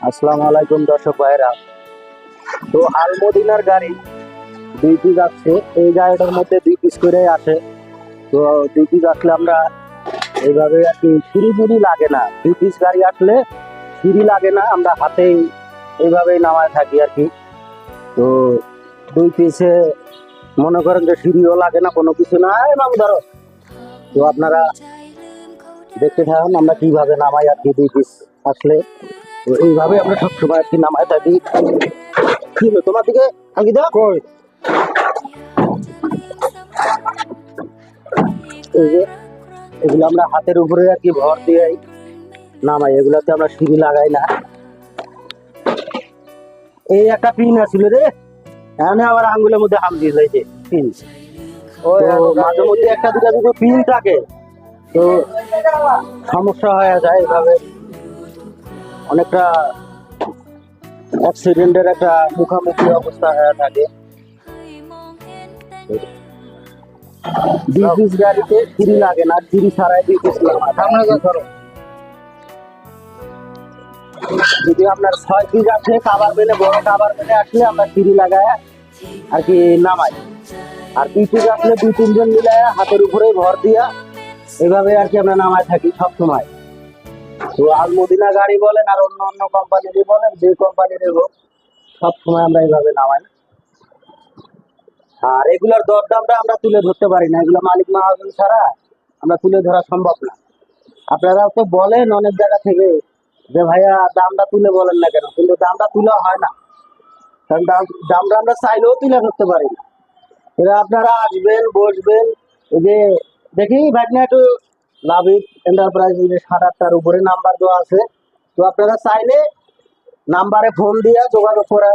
আসসালামু আলাইকুম দর্শক ভাইরা। তো আলমদিনার গাড়ি 2 পিস আসছে, এই গাড়িটার মধ্যে 2 পিস করে আসে। তো 2 পিস আসলে আমরা এইভাবে আর কি সিঁড়ি লাগে না, 2 পিস গাড়ি আসলে সিঁড়ি লাগে না, আমরা হাতেই এইভাবেই নামায় থাকি আর কি। তো 2 পিসে মনে করেন যে সিঁড়িও লাগে না, কোনো কিছু না, মামু ধরো। তো আপনারা দেখতে থাকুন আমরা কিভাবে নামাই আর কি 2 পিস আসলে। তো এইভাবে আমরা সবসময় আর কি নামায় থাকি। কি হলো তোমার দিকে আগে দাও কই, এই যে এগুলো আমরা হাতের উপরে আর কি ভর দিয়ে নামাই, এগুলাতে আমরা সিঁড়ি লাগাই না। এই একটা পিন আছিল রে, এখানে আবার আঙ্গুলের মধ্যে হাম দিয়ে যাইছে পিন। মাঝে মধ্যে একটা দুটা যদি পিন থাকে তো সমস্যা হয়ে যায়, এভাবে অনেকটা অ্যাক্সিডেন্টের একটা মুখোমুখি অবস্থা হয়ে থাকে। 2 পিস গাড়িতে সিঁড়ি লাগে না, সিঁড়ি ছাড়াই 2 পিস ধরো। যদি আপনার 6 পিস আছে কাবার বেলে, বড় কাবার বেলে আসলে আমরা সিঁড়ি লাগায় আর কি নামাই। আর 2 পিস আসলে 2-3 জন মিলে হাতের উপরে ভর দিয়া এভাবে আর কি আমরা নামায় থাকি সব সময়। তো আলমদিনা গাড়ি বলেন আর অন্য অন্য কোম্পানিরই বলেন, যে কোম্পানির হোক, সব সময় আমরা এইভাবে নামাই। আর এগুলোর দরদামটা আমরা তুলে ধরতে পারি না, এগুলো মালিক মাহাজন ছাড়া আমরা তুলে ধরা সম্ভব না। আপনারা তো বলেন অনেক জায়গা থেকে যে ভাইয়া দামটা তুলে বলেন না কেন, কিন্তু দামটা তুলে হয় না, কারণ দামটা আমরা চাইলেও তুলে ধরতে পারি না। এরা আপনারা আসবেন, বসবেন, এই যে দেখি ভাগনা একটু লাভিক এন্টারপ্রাইজ 7-8টার উপরে নাম্বার দেওয়া আছে। তো আপনারা চাইলে নাম্বারে ফোন দিয়ে যোগাযোগ করে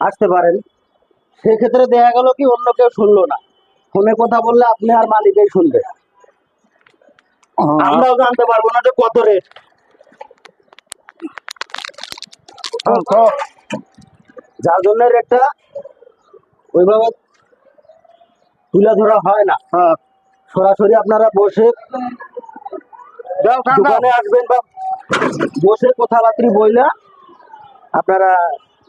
আসতে পারেন। সেক্ষেত্রে দেখা গেল কি অন্য কেউ শুনলো না, ফোনে কথা বললে আপনি আর মালিকই শুনবে, আমরাও জানতে পারবো না যে কত রেট। যার জন্য রেটটা ওইভাবে তুলে ধরা হয় না। সরাসরি আপনারা বসে দোকানে আসবেন বা বসে কথাবার্তা বইলা আপনারা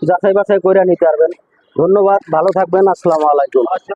যাচাই বাছাই করে নিতে পারবেন। ধন্যবাদ, ভালো থাকবেন, আসসালামু আলাইকুম।